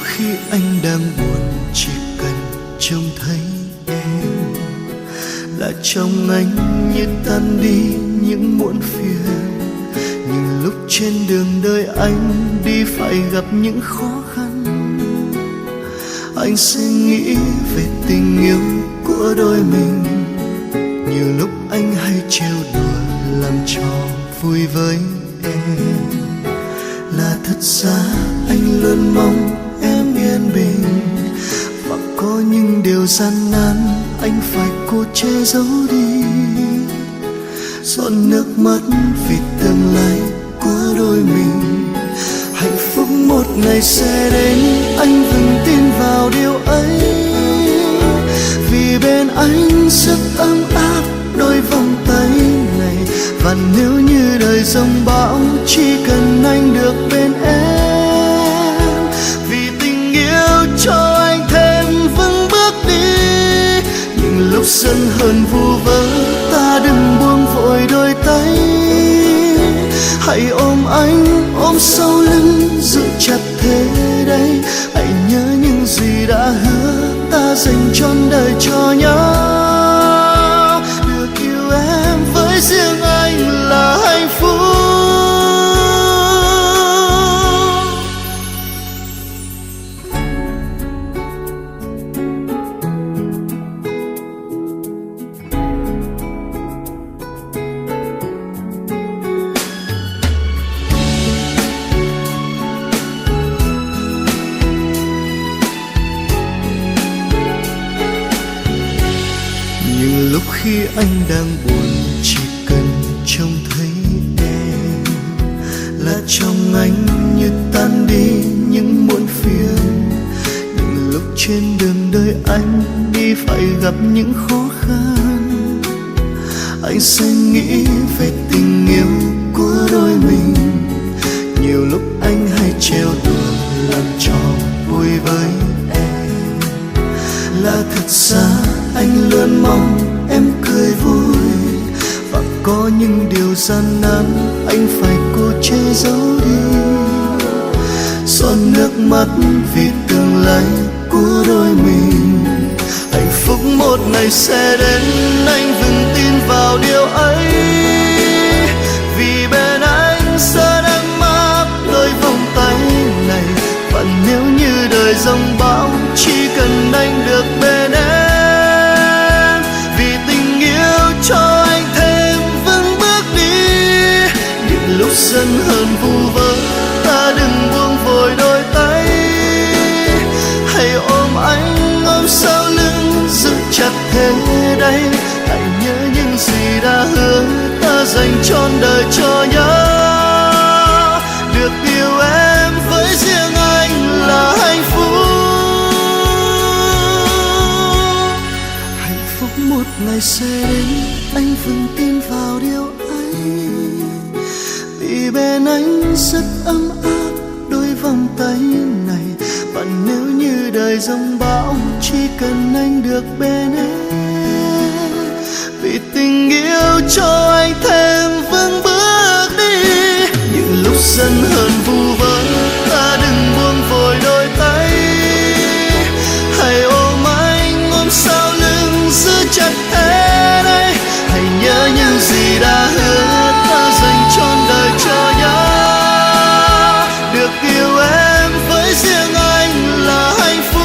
khi anh đang buồn chỉ cần trông thấy em là trong anh như tan đi những muộn phiền. Nhưng lúc trên đường đời anh đi phải gặp những khó khăn, anh sẽ nghĩ về tình yêu của đôi mình. Nhiều lúc anh hay trêu đùa làm trò vui với em, là thật ra anh luôn mong em yên bình. Và có những điều gian nan anh phải cố che giấu đi, giọt nước mắt vì tương lai của đôi mình. Hạnh phúc một ngày sẽ đến, anh vững tin vào điều ấy. Vì bên anh rất ấm áp đôi vòng tay này. Và nếu như đời giông bão, chỉ cần anh được bên em. Vì tình yêu cho anh thêm vững bước đi. Những lúc giận hờn vu vơ, ta đừng buông vội đôi tay. Hãy ôm anh, ôm sau lưng, giữ chặt thế đây. Hãy nhớ những gì đã hứa, ta dành trọn đời cho nhau. Được yêu em với riêng anh là hạnh phúc. Nhưng lúc khi anh đang buồn chỉ cần trông thấy em là trong anh như tan đi những muộn phiền. Nhưng lúc trên đường đời anh đi phải gặp những khó khăn, anh sẽ nghĩ về tình yêu của đôi mình. Nhiều lúc anh hay trêu đùa làm trò vui với em, là thật ra anh luôn mong em cười vui. Và có những điều gian nan anh phải cố che giấu đi, giọt nước mắt vì tương lai của đôi mình. Hạnh phúc một ngày sẽ đến, anh vững tin vào điều ấy. Vì bên anh sẽ ấm áp đôi vòng tay này. Và nếu như đời giông bão, chỉ cần anh được bên em. Vì tình yêu cho anh thêm vững bước đi. Những lúc giận hờn vu vơ, ta đừng buông vội đôi tay. Hãy ôm anh, ôm sau lưng, giữ chặt thế đây. Hãy nhớ những gì đã hứa, ta dành trọn đời cho nhau. Được yêu em với riêng anh là hạnh phúc. Hạnh phúc một ngày sẽ đến, anh vững tin vào điều ấy. Vì bên anh rất ấm áp đôi vòng tay này. Và nếu như đời giông bão, chỉ cần anh được bên em. Vì tình yêu cho anh thêm vững bước đi. Những lúc giận hờn vu vơ, ta đừng buông vội đôi tay. Hãy ôm anh, ôm sau lưng, giữ chặt thế đây. Hãy nhớ những gì đã hứa, ta dành trọn đời cho nhau. Được yêu em với riêng anh là hạnh phúc.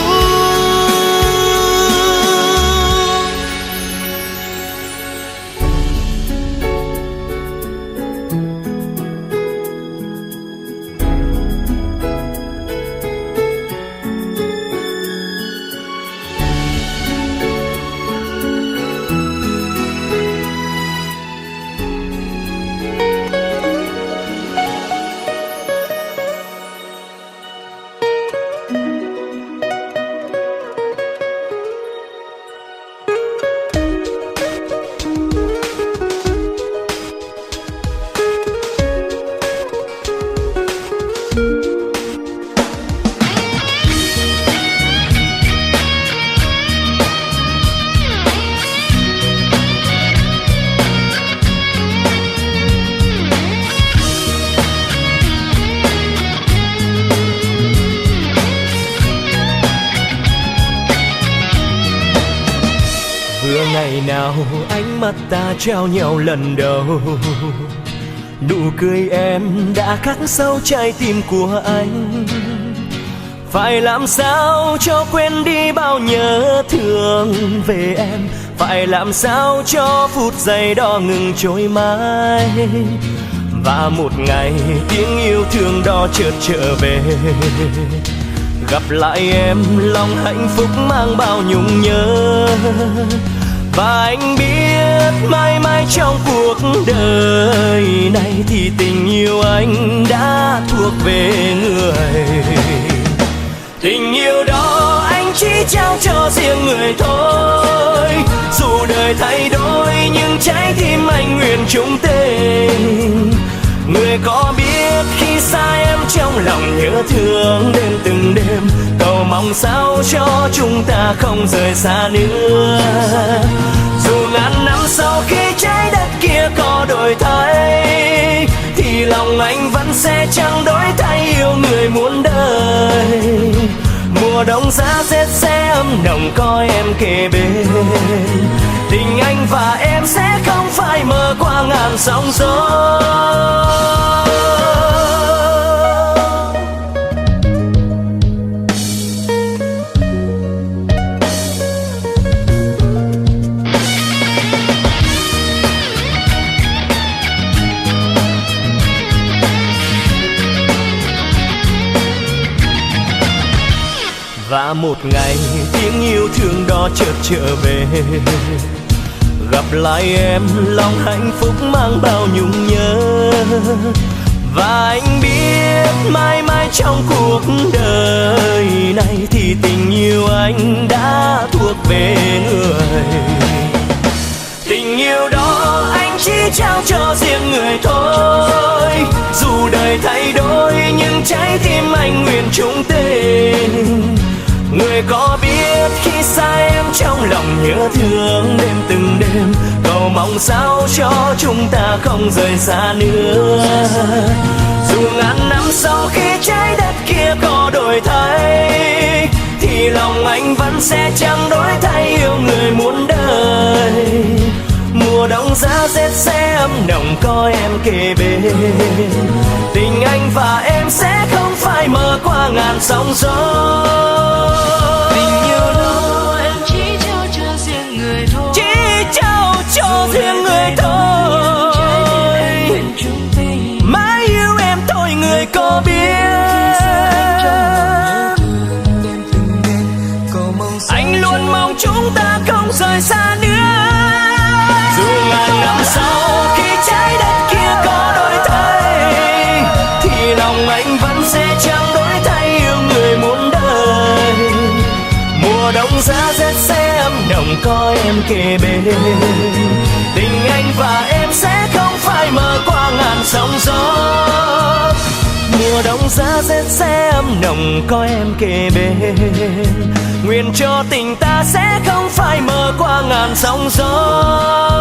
nào ánh mắt ta trao nhau lần đầu, nụ cười em đã khắc sâu trái tim của anh. Phải làm sao cho quên đi bao nhớ thương về em, phải làm sao cho phút giây đó ngừng trôi mãi. Và một ngày tiếng yêu thương đó chợt trở về, gặp lại em lòng hạnh phúc mang bao nhung nhớ. Và anh biết mãi mãi trong cuộc đời này thì tình yêu anh đã thuộc về người. Tình yêu đó anh chỉ trao cho riêng người thôi, dù đời thay đổi nhưng trái tim anh nguyện chung tình. Người có biết khi xa em trong lòng nhớ thương đêm từng đêm, cầu mong sao cho chúng ta không rời xa nữa. Dù ngàn năm sau khi trái đất kia có đổi thay, thì lòng anh vẫn sẽ chẳng đổi thay yêu người muôn đời. Mùa đông giá rét sẽ ấm nồng có em kề bên, tình anh và em sẽ không phải mơ qua ngàn sóng gió. Và một ngày tiếng yêu thương đó chợt trở về, gặp lại em lòng hạnh phúc mang bao nhung nhớ. Và anh biết mãi mãi trong cuộc đời này thì tình yêu anh đã thuộc về người. Tình yêu đó anh chỉ trao cho riêng người thôi, dù đời thay đổi nhưng trái tim anh nguyện chung tình. Người có biết khi xa em trong lòng nhớ thương đêm từng đêm, cầu mong sao cho chúng ta không rời xa nữa. Dù ngàn năm sau khi trái đất kia có đổi thay, thì lòng anh vẫn sẽ chẳng đổi thay yêu người muôn đời. Mùa đông giá rét sẽ ấm nồng có em kề bên, tình anh và em sẽ không phải mơ qua ngàn sóng gió. Tình yêu đó em chỉ trao cho riêng người thôi, chỉ trao cho riêng người thôi. Mãi yêu em thôi người có biết, anh luôn mong chúng ta không rời xa nữa. Dù ngàn năm sau khi trái đất kia có đổi thay, thì lòng anh vẫn sẽ chẳng đổi thay yêu người muôn đời. Mùa đông giá rét sẽ ấm nồng có em kề bên, tình anh và em sẽ không phải mơ qua ngàn sóng gió. Mùa đông giá rét sẽ ấm nồng có em kề bên, nguyện cho tình ta sẽ không phải mơ qua ngàn sóng gió.